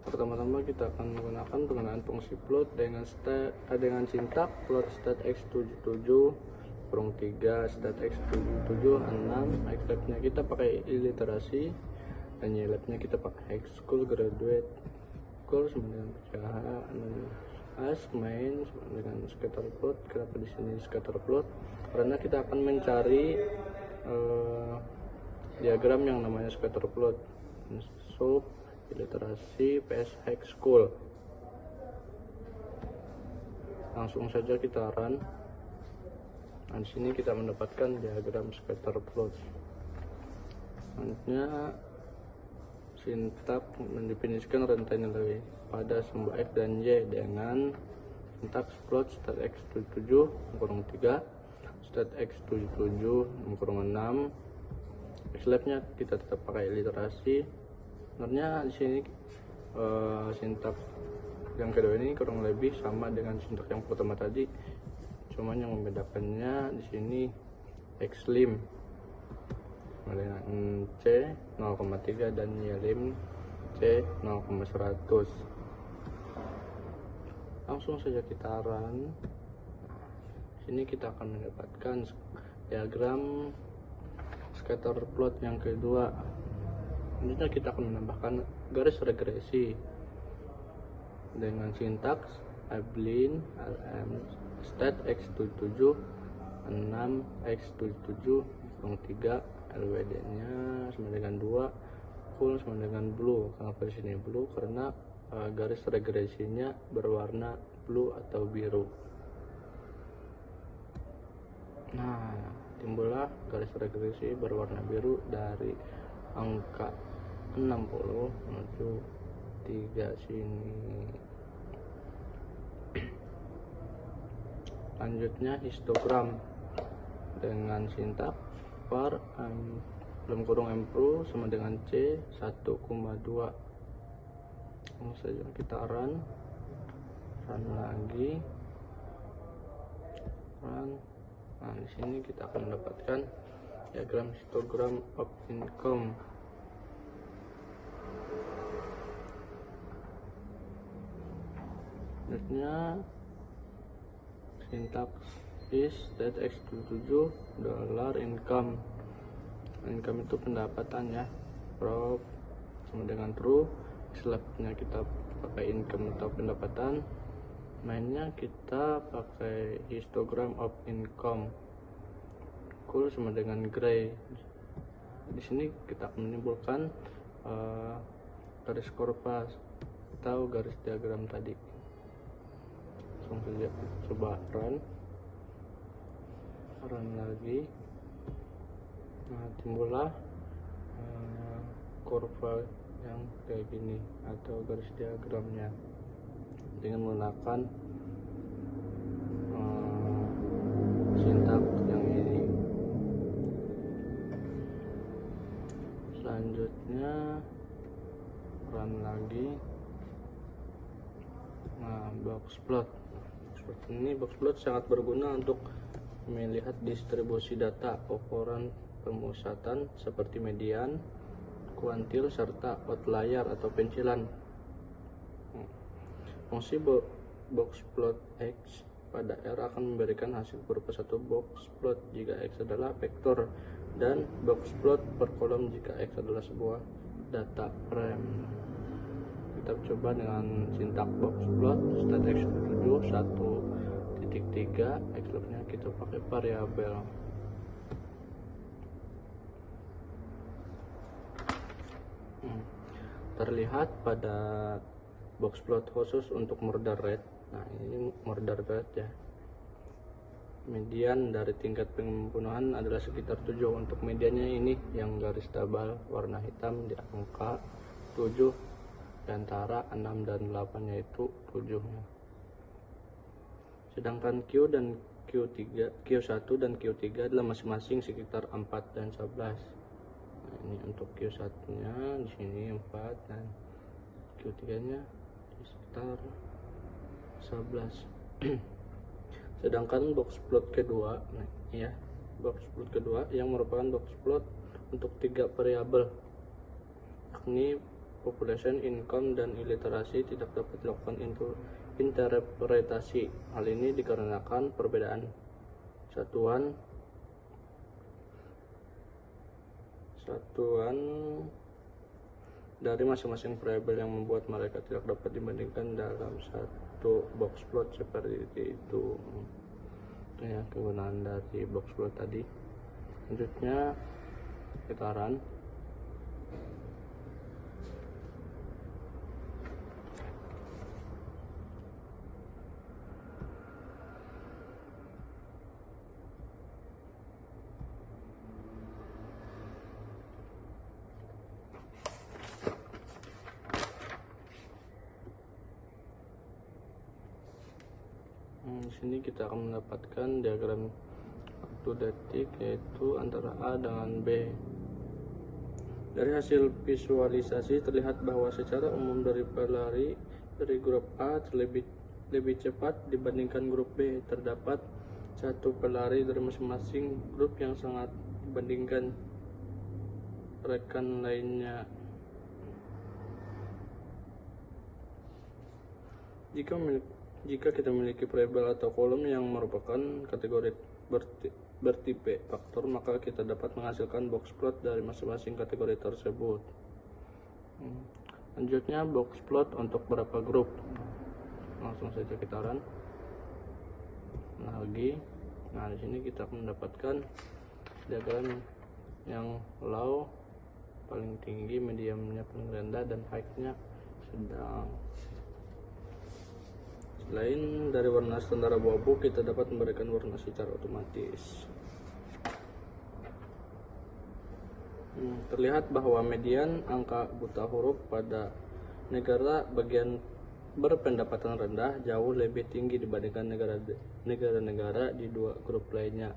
Pertama-tama kita akan menggunakan penggunaan fungsi plot dengan sintak plot stat x77 kurung 3 stat x77 6. Xlabnya kita pakai iliterasi dan ylabnya kita pakai high school graduate school sama dengan PKH as main sama dengan scatter plot. Kenapa di sini scatter plot? Karena kita akan mencari diagram yang namanya scatter plot. So iliterasi PS high school, langsung saja kita run. Nah, di sini kita mendapatkan diagram scatter plot. Selanjutnya sintak mendefinisikan rantai nilai pada sumbu X dan Y dengan sintak plot stat x77 kurung 3 stat x77 kurung 6. Xlabnya kita tetap pakai literasi. Sebenarnya di sini sintak yang kedua ini kurang lebih sama dengan sintak yang pertama tadi, cuman yang membedakannya di sini xlim dengan C 0,3 dan ylim C 0,100. Langsung saja kita run. Sini kita akan mendapatkan diagram scatter plot yang kedua. Selanjutnya kita akan menambahkan garis regresi dengan sintaks ablin rm stat x77 6 x77 kurung 3 lwd nya sama dengan 2 full sama dengan blue. Kenapa di sini blue? Karena garis regresinya berwarna blue atau biru. Nah, timbullah garis regresi berwarna biru dari angka 60 menuju 3 sini. Lanjutnya histogram dengan sintak var dalam kurung m pro sama dengan C 1,2. Langsung saja kita run lagi, run. Nah, di sini kita akan mendapatkan diagram histogram of income. Selanjutnya sintaks is stat x77 dollar income. Income itu pendapatan ya, prof sama dengan true. Slabnya kita pakai income atau pendapatan, mainnya kita pakai histogram of income. Cool sama dengan gray. Di sini kita akan menimbulkan garis korpas atau garis diagram tadi. Langsung saja coba run lagi. Nah, timbullah kurva yang kayak gini atau garis diagramnya dengan menggunakan sintak yang ini. Selanjutnya run lagi. Nah, box plot ini sangat berguna untuk melihat distribusi data ukuran pemusatan seperti median, kuantil, serta outlier atau pensilan. Fungsi box plot X pada R akan memberikan hasil berupa satu box plot jika X adalah vektor dan box plot per kolom jika X adalah sebuah data frame. Kita coba dengan sintak box plot stat x77 1.3. Xlabnya kita pakai variabel. Terlihat pada box plot khusus untuk murder rate. Nah, ini murder rate ya. Median dari tingkat pembunuhan adalah sekitar 7. Untuk mediannya ini yang garis tabal warna hitam di angka 7 di antara 6 dan 8, yaitu 7 ya. Sedangkan Q dan Q1 dan Q3 adalah masing-masing sekitar 4 dan 11. Nah, ini untuk Q1 nya di sini 4 dan Q3 nya di sekitar 11. Sedangkan box plot kedua, nah ya, box plot kedua yang merupakan box plot untuk 3 variabel, yakni population, income, dan iliterasi tidak dapat dilakukan interpretasi. Hal ini dikarenakan perbedaan satuan dari masing-masing variabel yang membuat mereka tidak dapat dibandingkan dalam satu box plot seperti itu. Ya, kegunaan dari box plot tadi. Selanjutnya kita run. Di sini kita akan mendapatkan diagram waktu detik, yaitu antara A dengan B. Dari hasil visualisasi terlihat bahwa secara umum dari pelari dari grup A lebih cepat dibandingkan grup B. Terdapat satu pelari dari masing-masing grup yang sangat dibandingkan rekan lainnya. Jika kita memiliki variabel atau kolom yang merupakan kategori bertipe faktor, maka kita dapat menghasilkan box plot dari masing-masing kategori tersebut. Selanjutnya box plot untuk berapa grup. Langsung saja kita run. Di sini kita akan mendapatkan diagram yang low paling tinggi, mediumnya paling rendah, dan high-nya sedang. Selain dari warna standar abu-abu, kita dapat memberikan warna secara otomatis. Terlihat bahwa median angka buta huruf pada negara bagian berpendapatan rendah jauh lebih tinggi dibandingkan negara-negara di dua grup lainnya.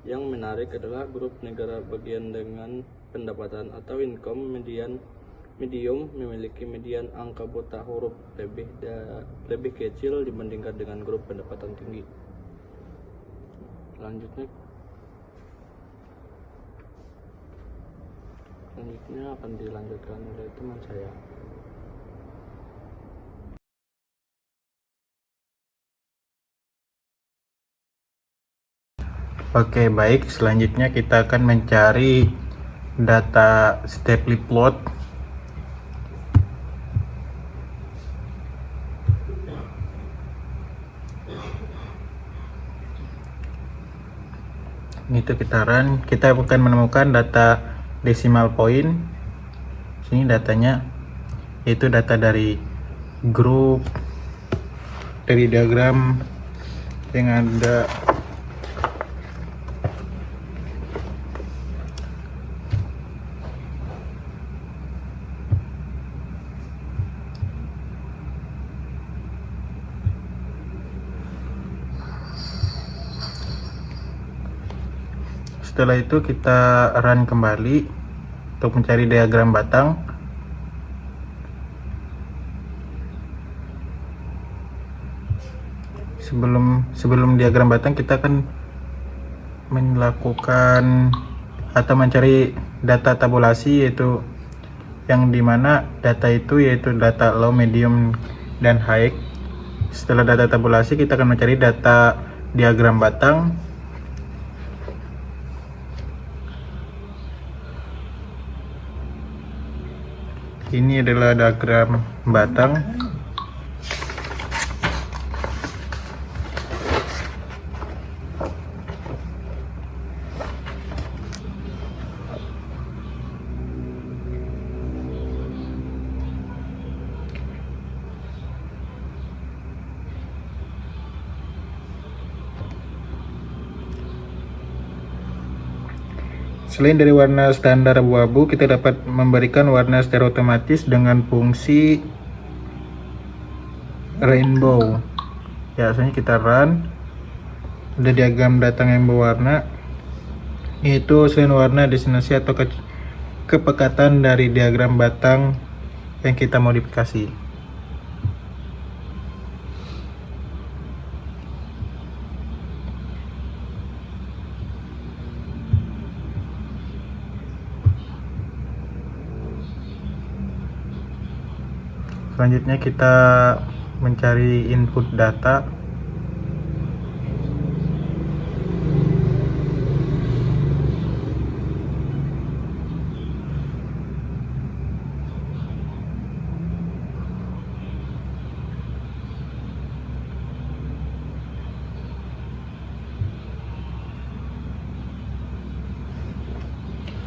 Yang menarik adalah grup negara bagian dengan pendapatan atau income medium memiliki median angka buta huruf lebih kecil dibandingkan dengan grup pendapatan tinggi. Selanjutnya akan dilanjutkan oleh teman saya. Oke, baik. Selanjutnya kita akan mencari data Stapley plot. Itu kita run. Kita akan menemukan data decimal point. Sini datanya, itu data dari grup, dari diagram yang ada. Setelah itu kita run kembali untuk mencari diagram batang. Sebelum diagram batang, kita akan melakukan atau mencari data tabulasi, yaitu yang dimana data itu yaitu data low, medium, dan high. Setelah data tabulasi, kita akan mencari data diagram batang. Ini adalah diagram batang. Selain dari warna standar abu-abu, kita dapat memberikan warna secara otomatis dengan fungsi rainbow. Ya, biasanya kita run. Ada diagram batang yang berwarna, yaitu selain warna, destinasi atau kepekatan dari diagram batang yang kita modifikasi. Selanjutnya kita mencari input data.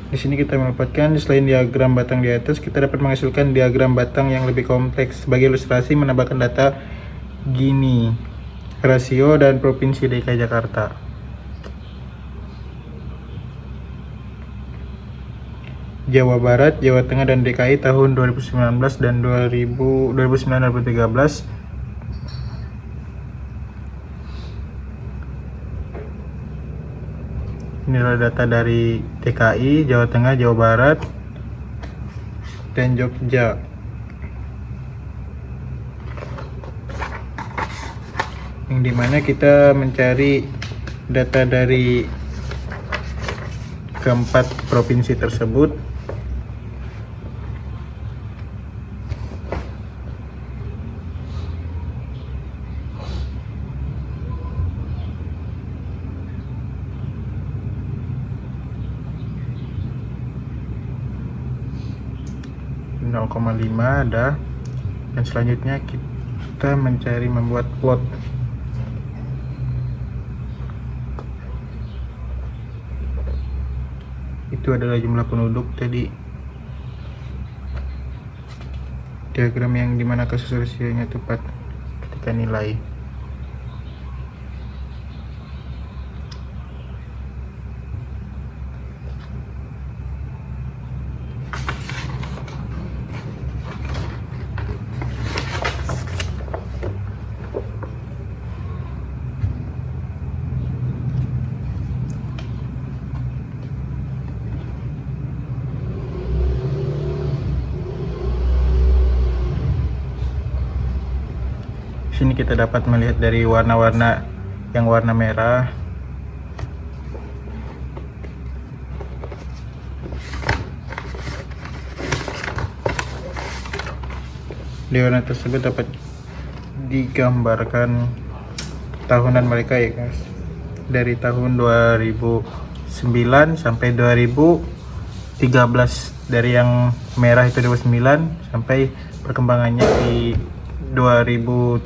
Di sini kita mendapatkan selain diagram batang di atas, kita dapat menghasilkan diagram batang yang lebih kompleks. Sebagai ilustrasi menambahkan data gini, rasio dan provinsi DKI Jakarta. Jawa Barat, Jawa Tengah, dan DKI tahun 2019 dan 2013. Inilah data dari DKI, Jawa Tengah, Jawa Barat, dan Jogja. Yang dimana kita mencari data dari keempat provinsi tersebut. .5 ada, dan selanjutnya kita mencari membuat plot. Itu adalah jumlah penduduk tadi, diagram yang dimana kasus rasionya tepat ketika nilai. Sini kita dapat melihat dari warna-warna, yang warna merah di warna tersebut dapat digambarkan tahunan mereka ya guys, dari tahun 2009 sampai 2013. Dari yang merah itu 2009 sampai perkembangannya di 2013.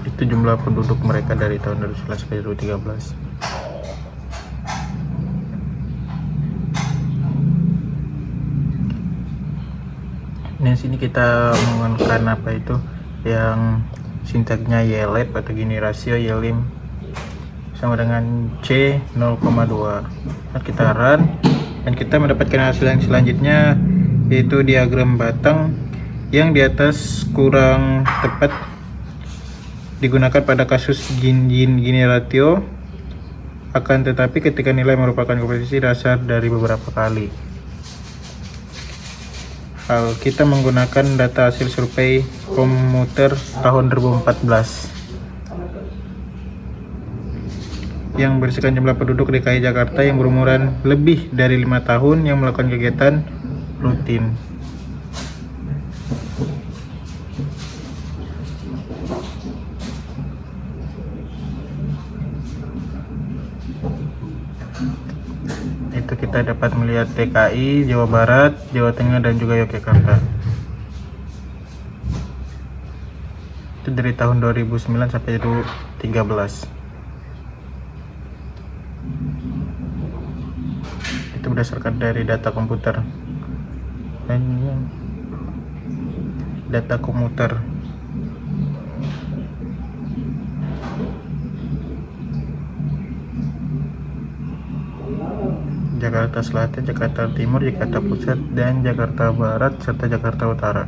Itu jumlah penduduk mereka dari tahun 2011 sampai 2013. Di sini kita menggunakan apa itu yang sintaknya YLab atau gini, rasio YLIM sama dengan C 0,2. Nah, kita run dan kita mendapatkan hasil yang selanjutnya, yaitu diagram batang yang di atas kurang tepat digunakan pada kasus Gini ratio, akan tetapi ketika nilai merupakan komposisi dasar dari beberapa kali. Kita menggunakan data hasil survei komuter tahun 2014 yang berisikan jumlah penduduk DKI Jakarta yang berumuran lebih dari 5 tahun yang melakukan kegiatan rutin. Itu kita dapat melihat DKI, Jawa Barat, Jawa Tengah, dan juga Yogyakarta. Itu dari tahun 2009 sampai 2013. Itu berdasarkan dari data komputer dan data komuter. Jakarta Selatan, Jakarta Timur, Jakarta Pusat, dan Jakarta Barat, serta Jakarta Utara.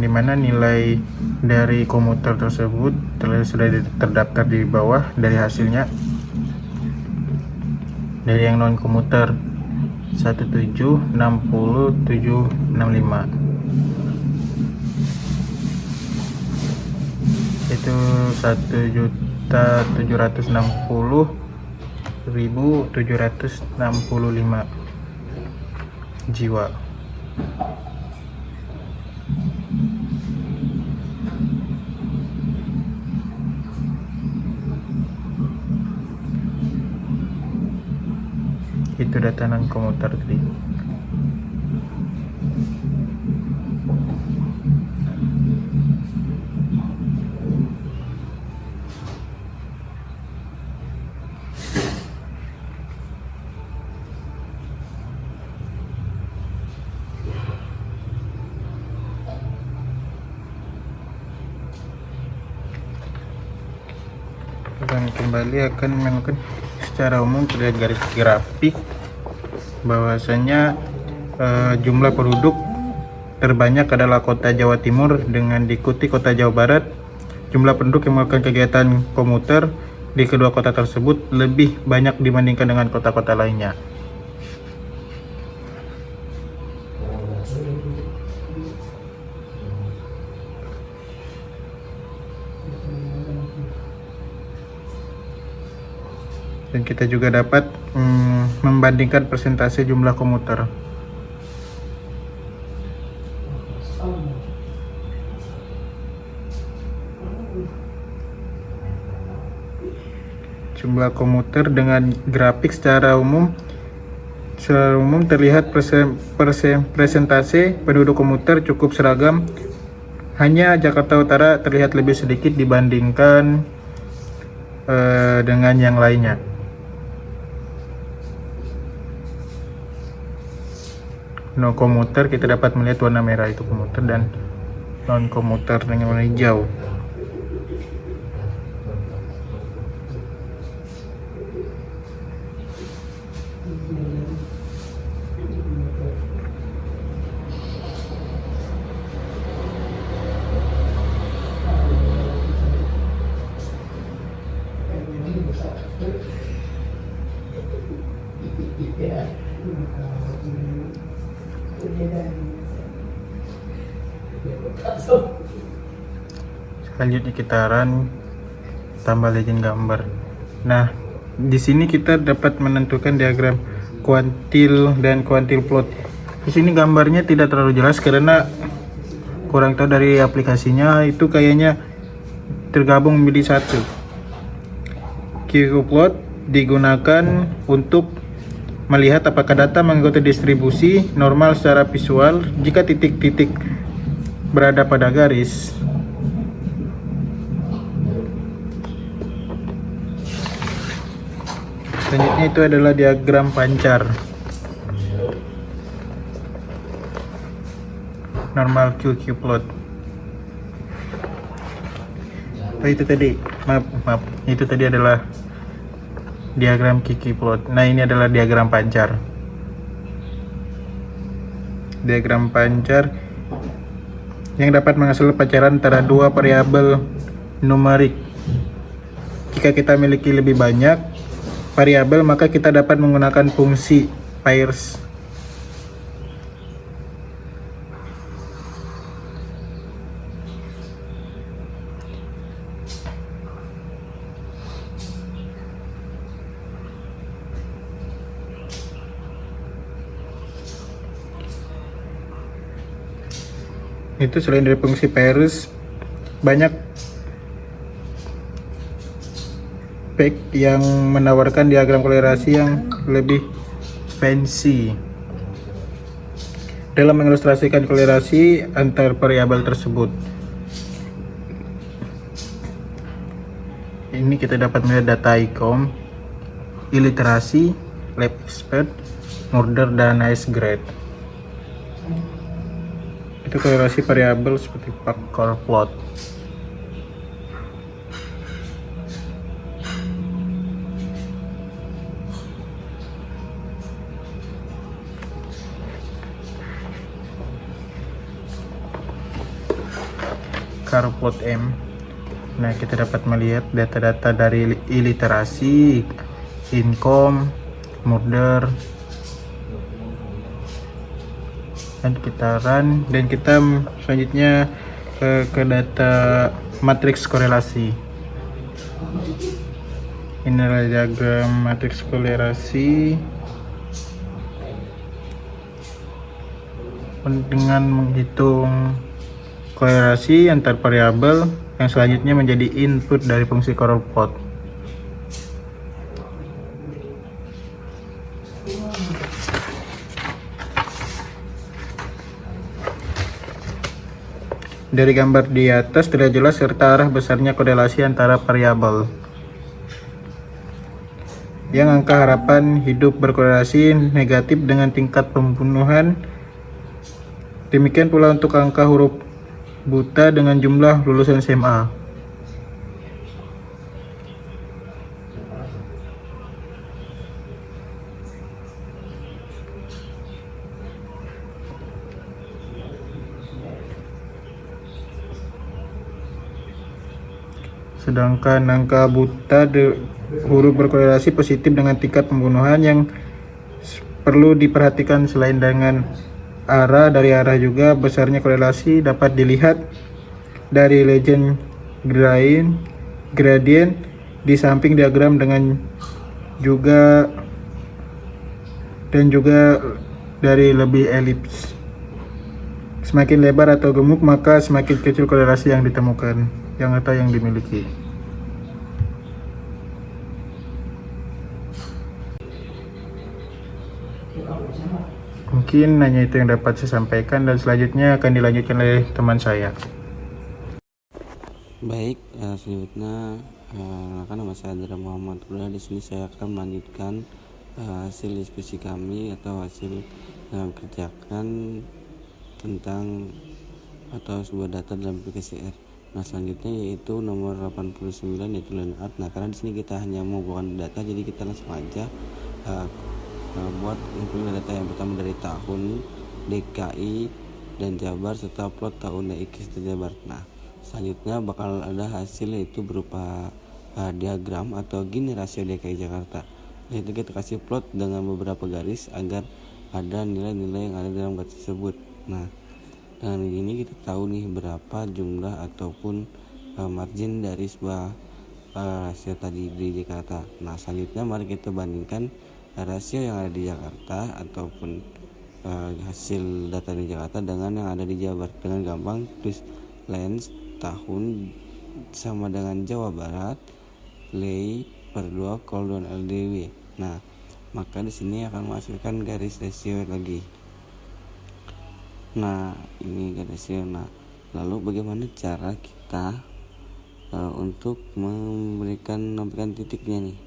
yang dimana nilai dari komuter tersebut sudah terdaftar di bawah dari hasilnya. Dari yang non komuter 1760765 itu 1.760.765 jiwa. Itu data non komuter tadi. Dan kembali akan menemukan secara umum terlihat garis grafik bahwasanya jumlah penduduk terbanyak adalah kota Jawa Timur dengan diikuti kota Jawa Barat. Jumlah penduduk yang melakukan kegiatan komuter di kedua kota tersebut lebih banyak dibandingkan dengan kota-kota lainnya. Dan kita juga dapat membandingkan persentase jumlah komuter. Jumlah komuter dengan grafik secara umum terlihat presentase penduduk komuter cukup seragam. Hanya Jakarta Utara terlihat lebih sedikit dibandingkan dengan yang lainnya. No komuter kita dapat melihat warna merah itu komuter dan non komuter dengan warna hijau. Selanjutnya kita run tambah legend gambar. Nah, di sini kita dapat menentukan diagram kuantil dan kuantil plot. Di sini gambarnya tidak terlalu jelas karena kurang tahu dari aplikasinya, itu kayaknya tergabung menjadi satu. QQ plot digunakan untuk melihat apakah data mengikuti distribusi normal secara visual jika titik-titik berada pada garis. Selanjutnya itu adalah diagram pancar. Normal QQ plot. Itu tadi, maaf, itu tadi adalah diagram QQ plot. Nah, ini adalah diagram pancar. Diagram pancar yang dapat menghasilkan pacaran antara dua variabel numerik. Jika kita miliki lebih banyak variabel, maka kita dapat menggunakan fungsi pairs. Itu selain dari fungsi pairs, banyak pack yang menawarkan diagram kolerasi yang lebih fancy dalam mengilustrasikan kolerasi antar variabel tersebut. Ini kita dapat melihat data ICOM, iliterasi, lab expert, murder, dan nice grade. Itu kolerasi variabel seperti Parker plot. Carport M. Nah, kita dapat melihat data-data dari iliterasi, income, murder, dan kita run, dan kita selanjutnya ke data matriks korelasi. Ini adalah diagram matriks korelasi dengan menghitung korelasi antar variabel yang selanjutnya menjadi input dari fungsi Carport. Dari gambar di atas tidak jelas serta arah besarnya korelasi antara variabel. Yang angka harapan hidup berkorelasi negatif dengan tingkat pembunuhan. Demikian pula untuk angka huruf buta dengan jumlah lulusan SMA. Sedangkan angka buta huruf berkorelasi positif dengan tingkat pembunuhan. Yang perlu diperhatikan selain dengan arah, dari arah juga besarnya korelasi dapat dilihat dari legend gradient di samping diagram dan juga dari lebih elips. Semakin lebar atau gemuk maka semakin kecil korelasi yang ditemukan atau yang dimiliki. Mungkin hanya itu yang dapat saya sampaikan, dan selanjutnya akan dilanjutkan oleh teman saya. Baik, selanjutnya nama saya Andra Muhammad Ula. Di sini saya akan melanjutkan hasil diskusi kami atau hasil kerjakan tentang atau sebuah data dalam aplikasi R. Nah, selanjutnya yaitu nomor 89 yaitu line art. Nah, karena di sini kita hanya membuat data, jadi kita langsung aja buat ngumpulin data yang pertama dari tahun DKI dan Jabar serta plot tahun DX dan Jabar. Nah, selanjutnya bakal ada hasil yaitu berupa diagram atau gini rasio DKI Jakarta. Yaitu kita kasih plot dengan beberapa garis agar ada nilai-nilai yang ada dalam garis tersebut. Nah, dengan ini kita tahu nih berapa jumlah ataupun margin dari sebuah rasio tadi di Jakarta. Nah, selanjutnya mari kita bandingkan rasio yang ada di Jakarta ataupun hasil data di Jakarta dengan yang ada di Jabar. Dengan gampang tulis lens tahun sama dengan Jawa Barat lay per 2 kolon LDW. Nah, maka di sini akan masukkan garis rasio lagi. Nah, ini garis rasio. Nah, lalu bagaimana cara kita untuk memberikan titiknya nih?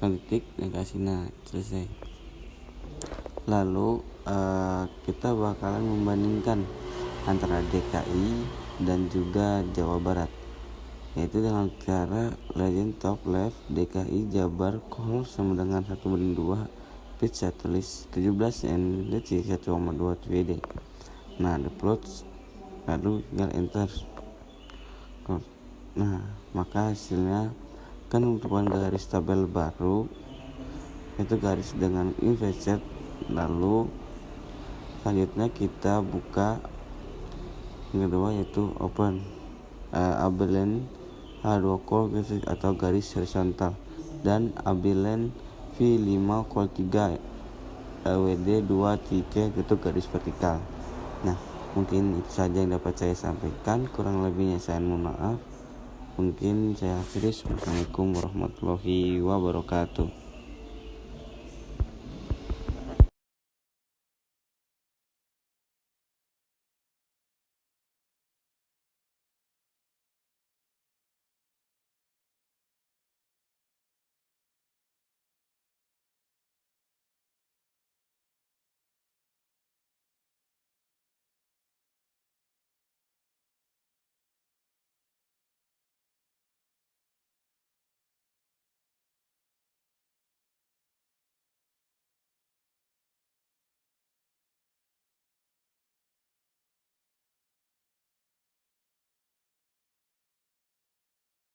Titik dan kasih selesai. Lalu kita bakalan membandingkan antara DKI dan juga Jawa Barat, yaitu dengan cara legend top left DKI Jabar call sama dengan 1/2 pitch saya tulis 17 and let's see 1,2 TWD. Nah, the plots lalu tinggal enter. Nah, maka hasilnya kan merupakan garis tabel baru, itu garis dengan inverted. Lalu selanjutnya kita buka yang kedua yaitu open abilene H2 call atau garis horizontal dan abilene V5 call 3 WD 2 3 itu garis vertikal. Nah, mungkin itu saja yang dapat saya sampaikan, kurang lebihnya saya mohon maaf. Mungkin saya akhiri. Assalamualaikum warahmatullahi wabarakatuh.